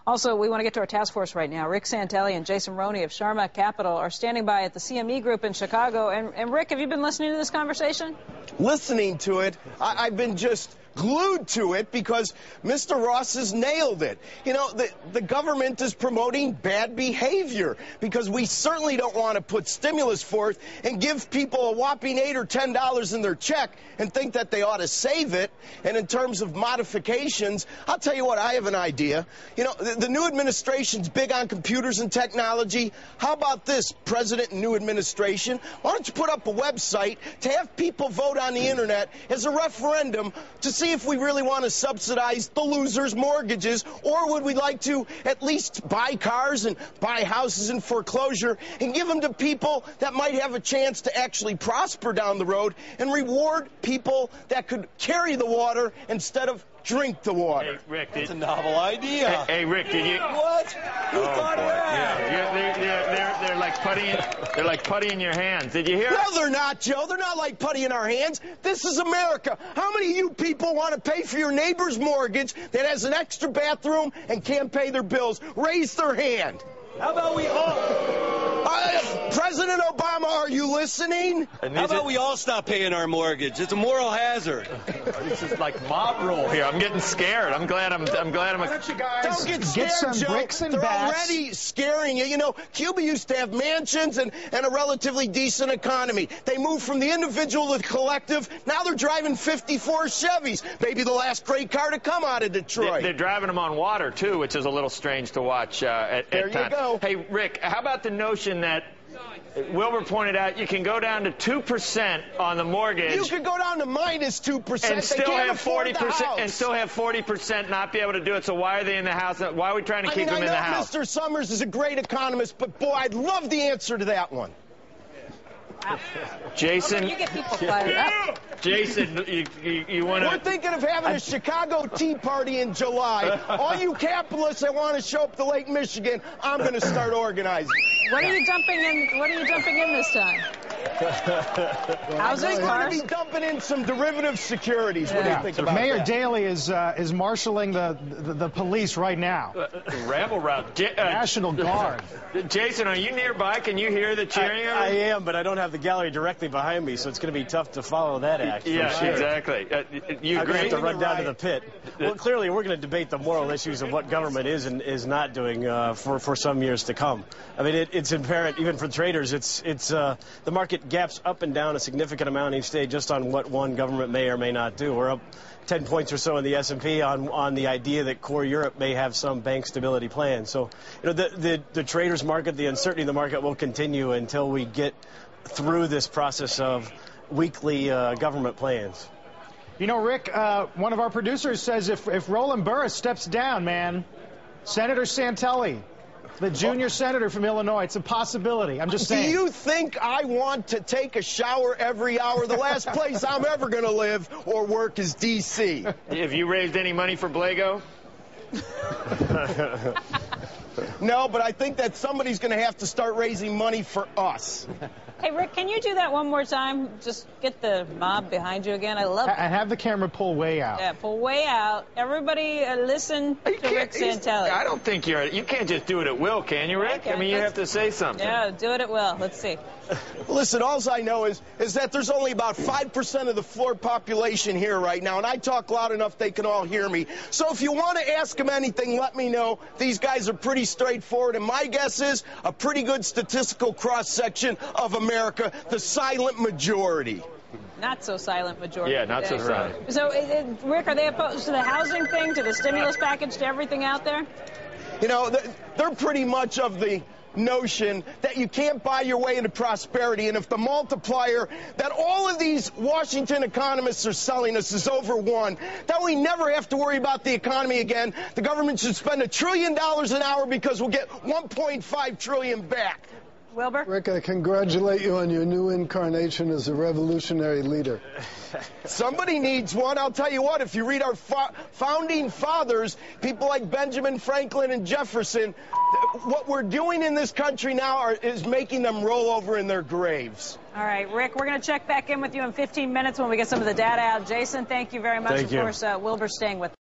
Also, we want to get to our task force right now. Rick Santelli and Jason Roney of Sharma Capital are standing by at the CME Group in Chicago. And Rick, have you been listening to this conversation? Listening to it, I've been just glued to it because Mr. Ross has nailed it. You know, the government is promoting bad behavior because we certainly don't want to put stimulus forth and give people a whopping $8 or $10 in their check and think that they ought to save it. And in terms of modifications, I'll tell you what, I have an idea. You know, the new administration's big on computers and technology. How about this, President and new administration? Why don't you put up a website to have people vote on the internet as a referendum to see if we really want to subsidize the losers' mortgages, or would we like to at least buy cars and buy houses in foreclosure and give them to people that might have a chance to actually prosper down the road and reward people that could carry the water instead of drink the water. Hey, Rick, that's a novel idea. Hey, Rick, did you? What? Who thought of that? Yeah, they're like putty in your hands. Did you hear? No, they're not, Joe. They're not like putty in our hands. This is America. How many of you people want to pay for your neighbor's mortgage that has an extra bathroom and can't pay their bills? Raise their hand. How about we all... President Obama, are you listening? How about we all stop paying our mortgage? It's a moral hazard. This is like mob rule here. I'm getting scared. I'm glad I'm. Why don't you guys don't get scared, some Joe. bricks and They're bats. already scaring you. You know, Cuba used to have mansions and a relatively decent economy. They moved from the individual to the collective. Now they're driving 54 Chevys. Maybe the last great car to come out of Detroit. They're driving them on water, too, which is a little strange to watch at there times. You go. Hey, Rick, how about the notion that Wilbur pointed out you can go down to 2% on the mortgage. You could go down to minus 2% and still have 40%, and still have 40% not be able to do it. So why are they in the house? Why are we trying to keep them in the house? Mr. Summers is a great economist, but boy, I'd love the answer to that one. Jason, you get people fired up. Jason, you want to? We're thinking of having a Chicago Tea Party in July. All you capitalists that want to show up to Lake Michigan, I'm going to start organizing. What are you dumping in? What are you dumping in this time? Housing, We're going cars? to be dumping in some derivative securities. What do you think about Mayor that? Daley is marshaling the police right now. Rabble route. National Guard. Jason, are you nearby? Can you hear the cheering? I am, but I don't have the gallery directly behind me, so it's going to be tough to follow that act. Yeah, sure. Exactly. You I'm going to agree? have to run down to the pit. Well, clearly, we're going to debate the moral issues of what government is and is not doing for some years to come. I mean, it's apparent, even for traders, it's the market gaps up and down a significant amount each day just on what one government may or may not do. We're up 10 points or so in the S&P on the idea that core Europe may have some bank stability plan. So, you know, the traders market, the uncertainty of the market will continue until we get through this process of weekly government plans. You know, Rick, one of our producers says if Roland Burris steps down, man, Senator Santelli, the junior senator from Illinois, it's a possibility. I'm just saying. Do you think I want to take a shower every hour? The last place I'm ever going to live or work is D.C. Have you raised any money for Blago? No, but I think that somebody's going to have to start raising money for us. Hey, Rick, can you do that one more time? Just get the mob behind you again. I love it. I have the camera pull way out. Yeah, pull way out. Everybody listen to Rick Santelli. I don't think you can't just do it at will, can you, Rick? I mean, you have to say something. Yeah, do it at will. Let's see. Listen, all I know is that there's only about 5% of the floor population here right now, and I talk loud enough they can all hear me. So if you want to ask them anything, let me know. These guys are pretty straightforward, and my guess is a pretty good statistical cross-section of America, the silent majority. Not so silent majority. Yeah, not so silent. So, Rick, are they opposed to the housing thing, to the stimulus package, to everything out there? You know, they're pretty much of the notion that you can't buy your way into prosperity, and if the multiplier that all of these Washington economists are selling us is over 1, then we never have to worry about the economy again. The government should spend $1 trillion an hour because we'll get $1.5 trillion back. Wilbur? Rick, I congratulate you on your new incarnation as a revolutionary leader. Somebody needs one. I'll tell you what, if you read our founding fathers, people like Benjamin Franklin and Jefferson, what we're doing in this country now is making them roll over in their graves. All right, Rick, we're going to check back in with you in 15 minutes when we get some of the data out. Jason, thank you very much. Thank you. Of course, Wilbur staying with us.